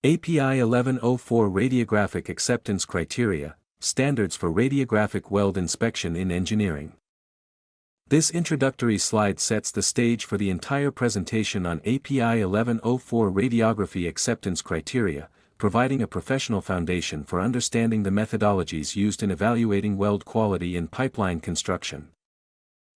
API 1104 Radiographic Acceptance Criteria, Standards for Radiographic Weld Inspection in Engineering. This introductory slide sets the stage for the entire presentation on API 1104 Radiography Acceptance Criteria, providing a professional foundation for understanding the methodologies used in evaluating weld quality in pipeline construction.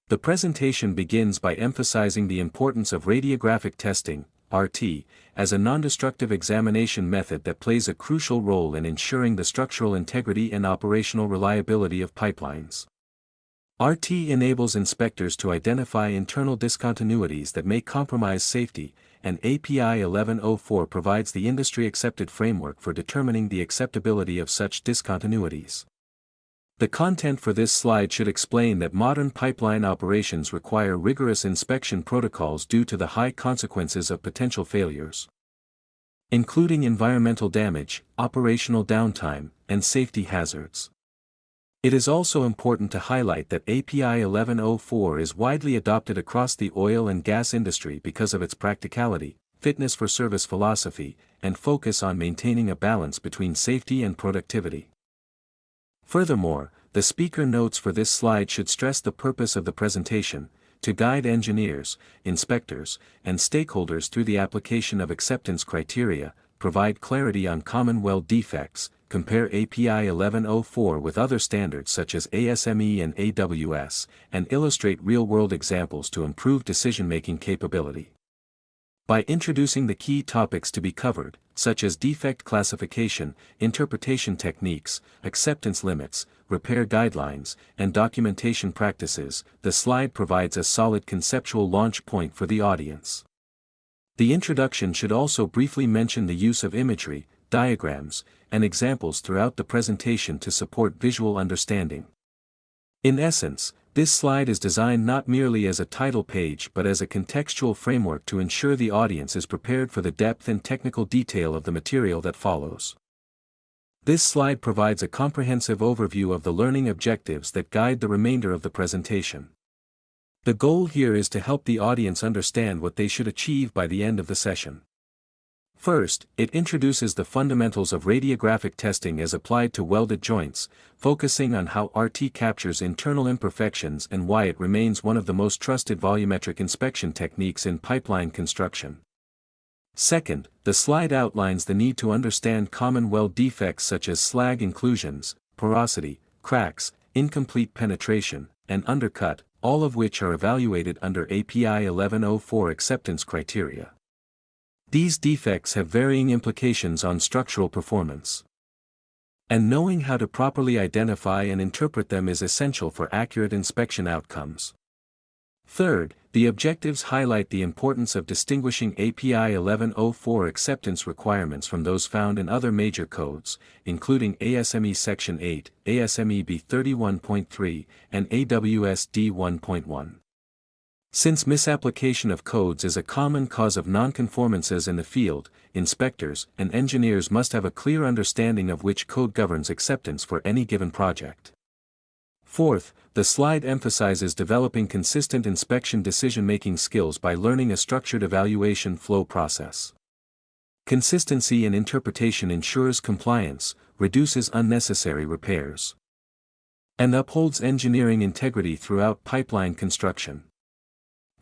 The presentation begins by emphasizing the importance of radiographic testing, RT, as a non-destructive examination method that plays a crucial role in ensuring the structural integrity and operational reliability of pipelines. RT enables inspectors to identify internal discontinuities that may compromise safety, and API 1104 provides the industry-accepted framework for determining the acceptability of such discontinuities. The content for this slide should explain that modern pipeline operations require rigorous inspection protocols due to the high consequences of potential failures, including environmental damage, operational downtime, and safety hazards. It is also important to highlight that API 1104 is widely adopted across the oil and gas industry because of its practicality, fitness for service philosophy, and focus on maintaining a balance between safety and productivity. Furthermore, the speaker notes for this slide should stress the purpose of the presentation, to guide engineers, inspectors, and stakeholders through the application of acceptance criteria, provide clarity on common weld defects, compare API 1104 with other standards such as ASME and AWS, and illustrate real-world examples to improve decision-making capability. By introducing the key topics to be covered, such as defect classification, interpretation techniques, acceptance limits, repair guidelines, and documentation practices, the slide provides a solid conceptual launch point for the audience. The introduction should also briefly mention the use of imagery, diagrams, and examples throughout the presentation to support visual understanding. In essence, this slide is designed not merely as a title page but as a contextual framework to ensure the audience is prepared for the depth and technical detail of the material that follows. This slide provides a comprehensive overview of the learning objectives that guide the remainder of the presentation. The goal here is to help the audience understand what they should achieve by the end of the session. First, it introduces the fundamentals of radiographic testing as applied to welded joints, focusing on how RT captures internal imperfections and why it remains one of the most trusted volumetric inspection techniques in pipeline construction. Second, the slide outlines the need to understand common weld defects such as slag inclusions, porosity, cracks, incomplete penetration, and undercut, all of which are evaluated under API 1104 acceptance criteria. These defects have varying implications on structural performance, and knowing how to properly identify and interpret them is essential for accurate inspection outcomes. Third, the objectives highlight the importance of distinguishing API 1104 acceptance requirements from those found in other major codes, including ASME Section 8, ASME B31.3, and AWS D1.1. Since misapplication of codes is a common cause of nonconformances in the field, inspectors and engineers must have a clear understanding of which code governs acceptance for any given project. Fourth, the slide emphasizes developing consistent inspection decision-making skills by learning a structured evaluation flow process. Consistency in interpretation ensures compliance, reduces unnecessary repairs, and upholds engineering integrity throughout pipeline construction.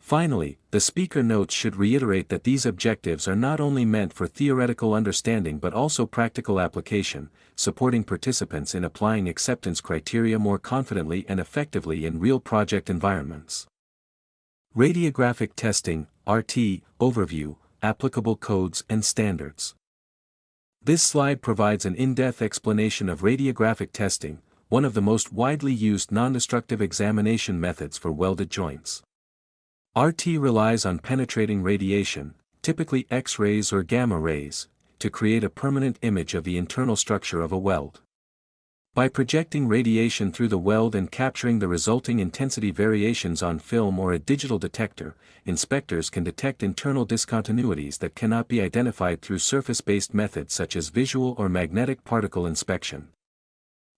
Finally, the speaker notes should reiterate that these objectives are not only meant for theoretical understanding but also practical application, supporting participants in applying acceptance criteria more confidently and effectively in real project environments. Radiographic Testing, RT, Overview, Applicable Codes and Standards. This slide provides an in-depth explanation of radiographic testing, one of the most widely used non-destructive examination methods for welded joints. RT relies on penetrating radiation, typically X-rays or gamma rays, to create a permanent image of the internal structure of a weld. By projecting radiation through the weld and capturing the resulting intensity variations on film or a digital detector, inspectors can detect internal discontinuities that cannot be identified through surface-based methods such as visual or magnetic particle inspection.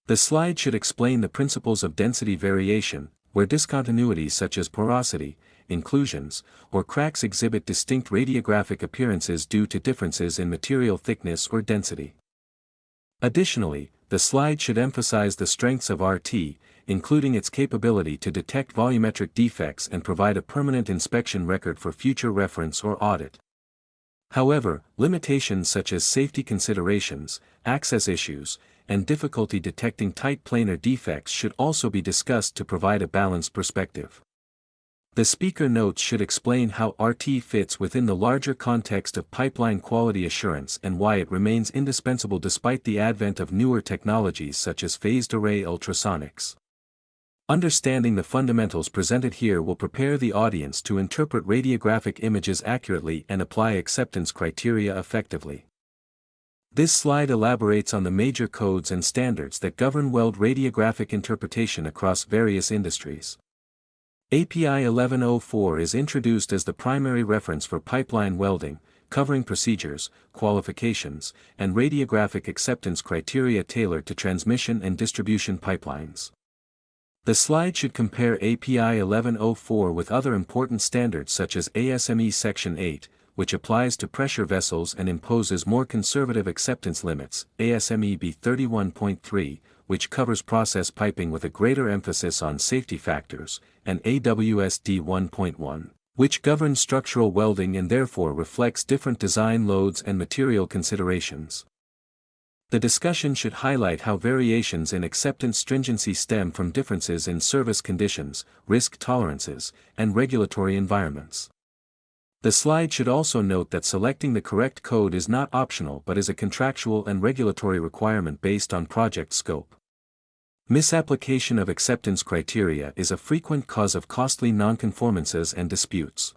The slide should explain the principles of density variation, where discontinuities such as porosity, inclusions, or cracks exhibit distinct radiographic appearances due to differences in material thickness or density. Additionally, the slide should emphasize the strengths of RT, including its capability to detect volumetric defects and provide a permanent inspection record for future reference or audit. However, limitations such as safety considerations, access issues, and difficulty detecting tight planar defects should also be discussed to provide a balanced perspective. The speaker notes should explain how RT fits within the larger context of pipeline quality assurance and why it remains indispensable despite the advent of newer technologies such as phased array ultrasonics. Understanding the fundamentals presented here will prepare the audience to interpret radiographic images accurately and apply acceptance criteria effectively. This slide elaborates on the major codes and standards that govern weld radiographic interpretation across various industries. API 1104 is introduced as the primary reference for pipeline welding, covering procedures, qualifications, and radiographic acceptance criteria tailored to transmission and distribution pipelines. The slide should compare API 1104 with other important standards such as ASME Section 8, which applies to pressure vessels and imposes more conservative acceptance limits, ASME B 31.3, which covers process piping with a greater emphasis on safety factors, and AWSD 1.1, which governs structural welding and therefore reflects different design loads and material considerations. The discussion should highlight how variations in acceptance stringency stem from differences in service conditions, risk tolerances, and regulatory environments. The slide should also note that selecting the correct code is not optional but is a contractual and regulatory requirement based on project scope. Misapplication of acceptance criteria is a frequent cause of costly nonconformances and disputes.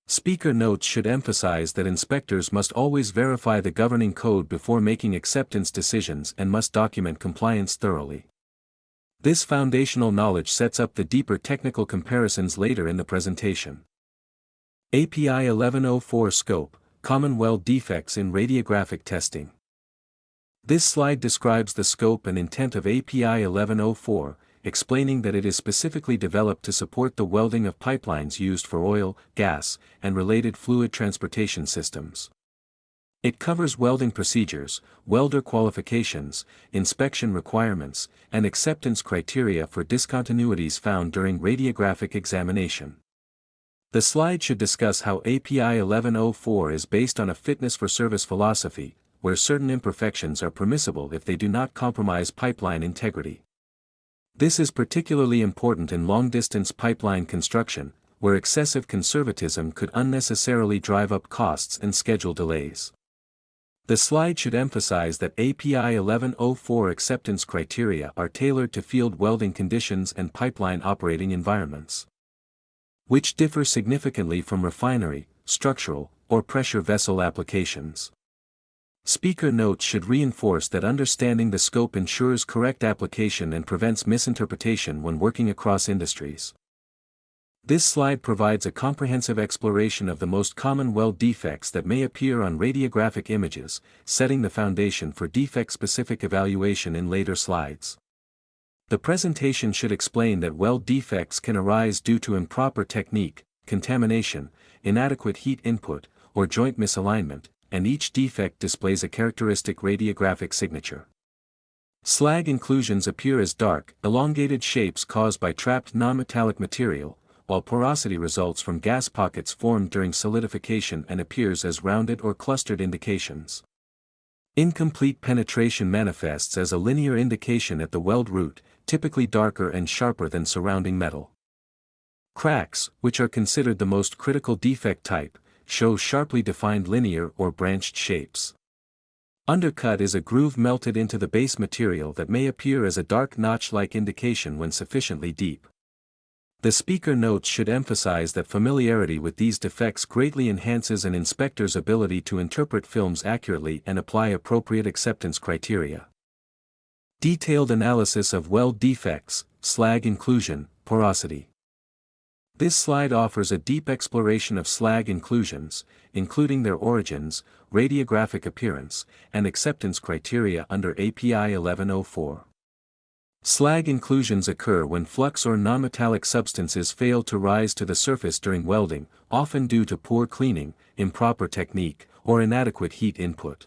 Speaker notes should emphasize that inspectors must always verify the governing code before making acceptance decisions and must document compliance thoroughly. This foundational knowledge sets up the deeper technical comparisons later in the presentation. API 1104 Scope, Common Weld Defects in Radiographic Testing. This slide describes the scope and intent of API 1104, explaining that it is specifically developed to support the welding of pipelines used for oil, gas, and related fluid transportation systems. It covers welding procedures, welder qualifications, inspection requirements, and acceptance criteria for discontinuities found during radiographic examination. The slide should discuss how API 1104 is based on a fitness for service philosophy, where certain imperfections are permissible if they do not compromise pipeline integrity. This is particularly important in long-distance pipeline construction, where excessive conservatism could unnecessarily drive up costs and schedule delays. The slide should emphasize that API 1104 acceptance criteria are tailored to field welding conditions and pipeline operating environments, which differ significantly from refinery, structural, or pressure vessel applications. Speaker notes should reinforce that understanding the scope ensures correct application and prevents misinterpretation when working across industries. This slide provides a comprehensive exploration of the most common weld defects that may appear on radiographic images, setting the foundation for defect-specific evaluation in later slides. The presentation should explain that weld defects can arise due to improper technique, contamination, inadequate heat input, or joint misalignment, and each defect displays a characteristic radiographic signature. Slag inclusions appear as dark, elongated shapes caused by trapped non-metallic material, while porosity results from gas pockets formed during solidification and appears as rounded or clustered indications. Incomplete penetration manifests as a linear indication at the weld root, typically darker and sharper than surrounding metal. Cracks, which are considered the most critical defect type, show sharply defined linear or branched shapes. Undercut is a groove melted into the base material that may appear as a dark notch-like indication when sufficiently deep. The speaker notes should emphasize that familiarity with these defects greatly enhances an inspector's ability to interpret films accurately and apply appropriate acceptance criteria. Detailed analysis of weld defects, slag inclusion, porosity. This slide offers a deep exploration of slag inclusions, including their origins, radiographic appearance, and acceptance criteria under API 1104. Slag inclusions occur when flux or nonmetallic substances fail to rise to the surface during welding, often due to poor cleaning, improper technique, or inadequate heat input.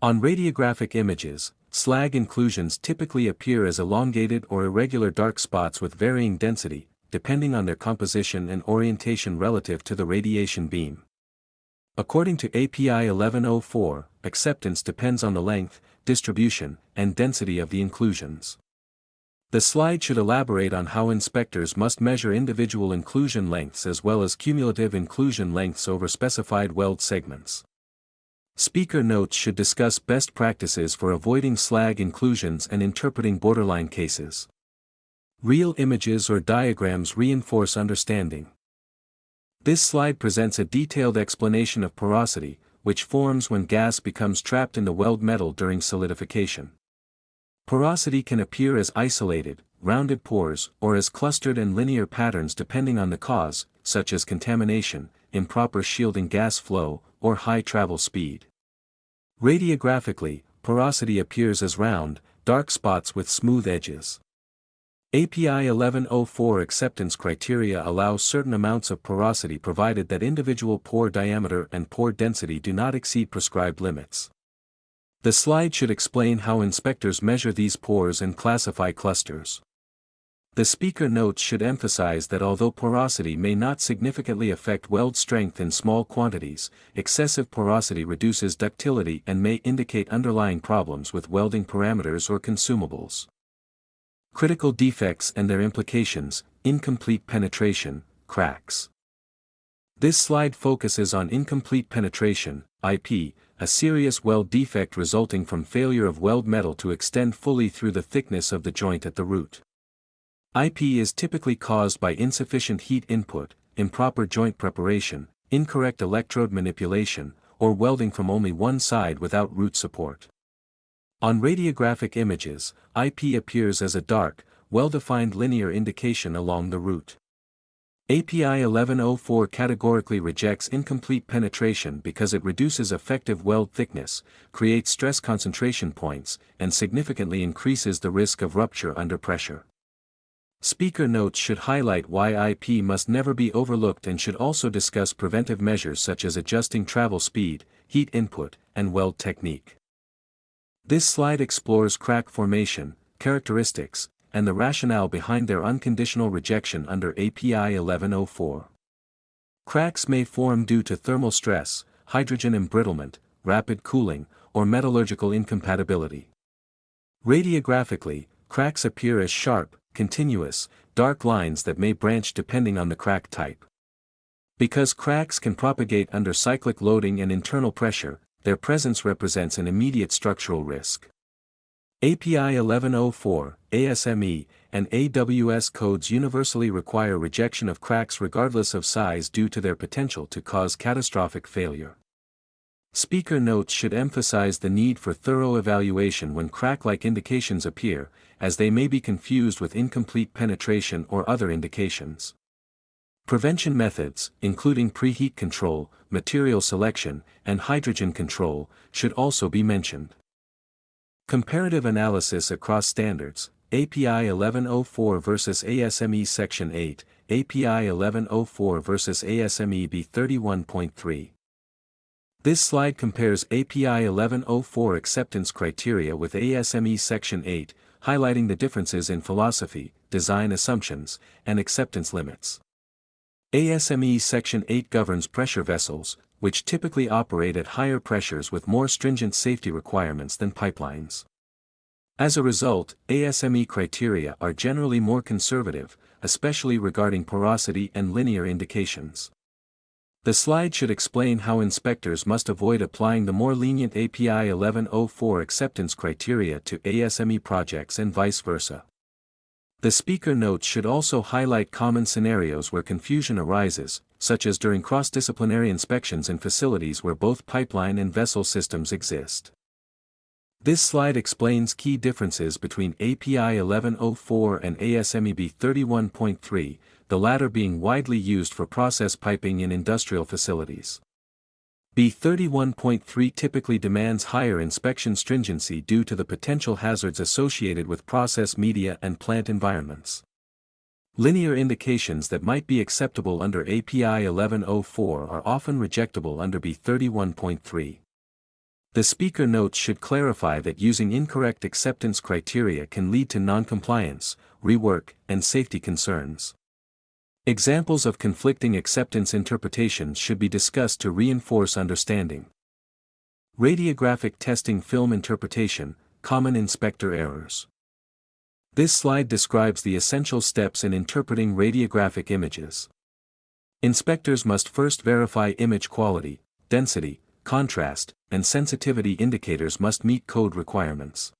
On radiographic images, slag inclusions typically appear as elongated or irregular dark spots with varying density, depending on their composition and orientation relative to the radiation beam. According to API 1104, acceptance depends on the length, distribution, and density of the inclusions. The slide should elaborate on how inspectors must measure individual inclusion lengths as well as cumulative inclusion lengths over specified weld segments. Speaker notes should discuss best practices for avoiding slag inclusions and interpreting borderline cases. Real images or diagrams reinforce understanding. This slide presents a detailed explanation of porosity, which forms when gas becomes trapped in the weld metal during solidification. Porosity can appear as isolated, rounded pores, or as clustered and linear patterns depending on the cause, such as contamination, improper shielding gas flow, or high travel speed. Radiographically, porosity appears as round, dark spots with smooth edges. API 1104 acceptance criteria allows certain amounts of porosity provided that individual pore diameter and pore density do not exceed prescribed limits. The slide should explain how inspectors measure these pores and classify clusters. The speaker notes should emphasize that although porosity may not significantly affect weld strength in small quantities, excessive porosity reduces ductility and may indicate underlying problems with welding parameters or consumables. Critical defects and their implications: incomplete penetration, cracks. This slide focuses on incomplete penetration, IP, a serious weld defect resulting from failure of weld metal to extend fully through the thickness of the joint at the root. IP is typically caused by insufficient heat input, improper joint preparation, incorrect electrode manipulation, or welding from only one side without root support. On radiographic images, IP appears as a dark, well-defined linear indication along the root. API 1104 categorically rejects incomplete penetration because it reduces effective weld thickness, creates stress concentration points, and significantly increases the risk of rupture under pressure. Speaker notes should highlight why IP must never be overlooked and should also discuss preventive measures such as adjusting travel speed, heat input, and weld technique. This slide explores crack formation, characteristics, and the rationale behind their unconditional rejection under API 1104. Cracks may form due to thermal stress, hydrogen embrittlement, rapid cooling, or metallurgical incompatibility. Radiographically, cracks appear as sharp, continuous, dark lines that may branch depending on the crack type. Because cracks can propagate under cyclic loading and internal pressure, their presence represents an immediate structural risk. API 1104, ASME, and AWS codes universally require rejection of cracks regardless of size due to their potential to cause catastrophic failure. Speaker notes should emphasize the need for thorough evaluation when crack-like indications appear, as they may be confused with incomplete penetration or other indications. Prevention methods, including preheat control, material selection, and hydrogen control, should also be mentioned. Comparative analysis across standards, API 1104 versus ASME Section 8, API 1104 versus ASME B31.3. This slide compares API 1104 acceptance criteria with ASME Section 8, highlighting the differences in philosophy, design assumptions, and acceptance limits. ASME Section 8 governs pressure vessels, which typically operate at higher pressures with more stringent safety requirements than pipelines. As a result, ASME criteria are generally more conservative, especially regarding porosity and linear indications. The slide should explain how inspectors must avoid applying the more lenient API 1104 acceptance criteria to ASME projects and vice versa. The speaker notes should also highlight common scenarios where confusion arises, such as during cross-disciplinary inspections in facilities where both pipeline and vessel systems exist. This slide explains key differences between API 1104 and ASME B31.3, the latter being widely used for process piping in industrial facilities. B31.3 typically demands higher inspection stringency due to the potential hazards associated with process media and plant environments. Linear indications that might be acceptable under API 1104 are often rejectable under B31.3. The speaker notes should clarify that using incorrect acceptance criteria can lead to noncompliance, rework, and safety concerns. Examples of conflicting acceptance interpretations should be discussed to reinforce understanding. Radiographic testing film interpretation, common inspector errors. This slide describes the essential steps in interpreting radiographic images. Inspectors must first verify image quality, density, contrast, and sensitivity indicators must meet code requirements.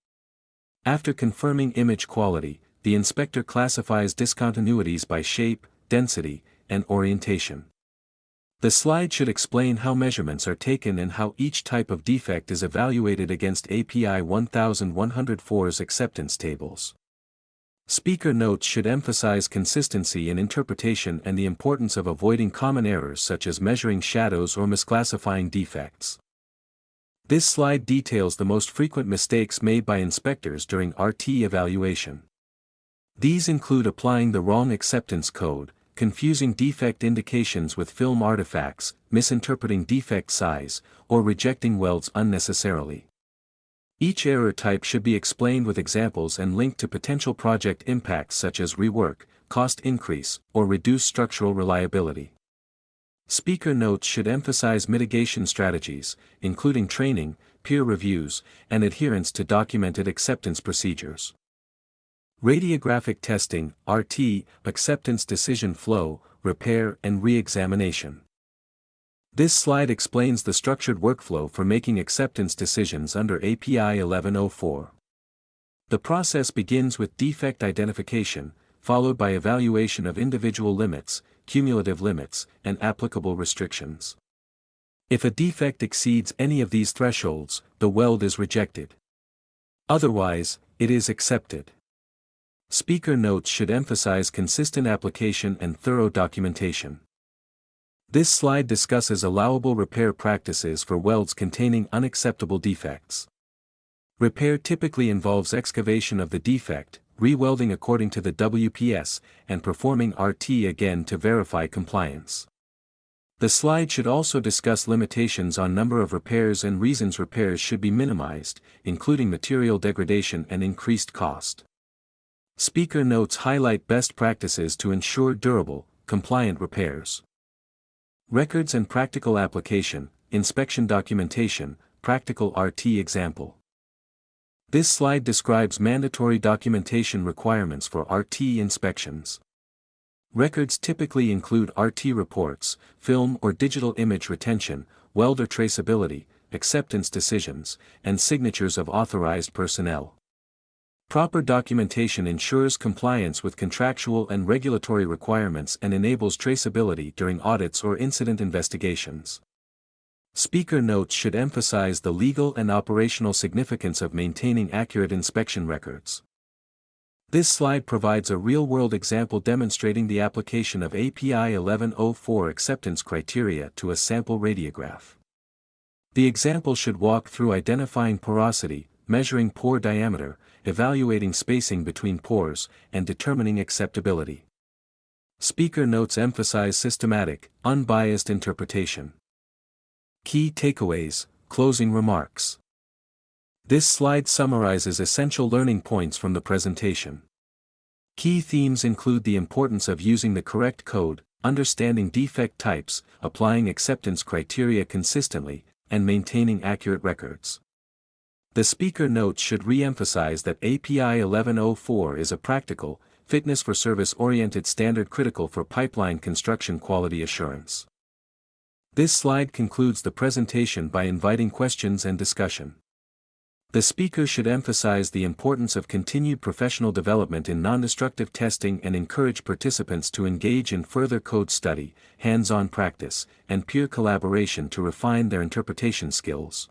After confirming image quality, the inspector classifies discontinuities by shape, density, and orientation. The slide should explain how measurements are taken and how each type of defect is evaluated against API 1104's acceptance tables. Speaker notes should emphasize consistency in interpretation and the importance of avoiding common errors such as measuring shadows or misclassifying defects. This slide details the most frequent mistakes made by inspectors during RT evaluation. These include applying the wrong acceptance code, confusing defect indications with film artifacts, misinterpreting defect size, or rejecting welds unnecessarily. Each error type should be explained with examples and linked to potential project impacts such as rework, cost increase, or reduced structural reliability. Speaker notes should emphasize mitigation strategies, including training, peer reviews, and adherence to documented acceptance procedures. Radiographic testing, RT, acceptance decision flow, repair and re-examination. This slide explains the structured workflow for making acceptance decisions under API 1104. The process begins with defect identification, followed by evaluation of individual limits, cumulative limits, and applicable restrictions. If a defect exceeds any of these thresholds, the weld is rejected. Otherwise, it is accepted. Speaker notes should emphasize consistent application and thorough documentation. This slide discusses allowable repair practices for welds containing unacceptable defects. Repair typically involves excavation of the defect, re-welding according to the WPS, and performing RT again to verify compliance. The slide should also discuss limitations on number of repairs and reasons repairs should be minimized, including material degradation and increased cost. Speaker notes highlight best practices to ensure durable, compliant repairs. Records and practical application, inspection documentation, practical RT example. This slide describes mandatory documentation requirements for RT inspections. Records typically include RT reports, film or digital image retention, welder traceability, acceptance decisions, and signatures of authorized personnel. Proper documentation ensures compliance with contractual and regulatory requirements and enables traceability during audits or incident investigations. Speaker notes should emphasize the legal and operational significance of maintaining accurate inspection records. This slide provides a real-world example demonstrating the application of API 1104 acceptance criteria to a sample radiograph. The example should walk through identifying porosity, measuring pore diameter, evaluating spacing between pores, and determining acceptability. Speaker notes emphasize systematic, unbiased interpretation. Key takeaways, closing remarks. This slide summarizes essential learning points from the presentation. Key themes include the importance of using the correct code, understanding defect types, applying acceptance criteria consistently, and maintaining accurate records. The speaker notes should re-emphasize that API 1104 is a practical, fitness for service-oriented standard critical for pipeline construction quality assurance. This slide concludes the presentation by inviting questions and discussion. The speaker should emphasize the importance of continued professional development in non-destructive testing and encourage participants to engage in further code study, hands-on practice, and peer collaboration to refine their interpretation skills.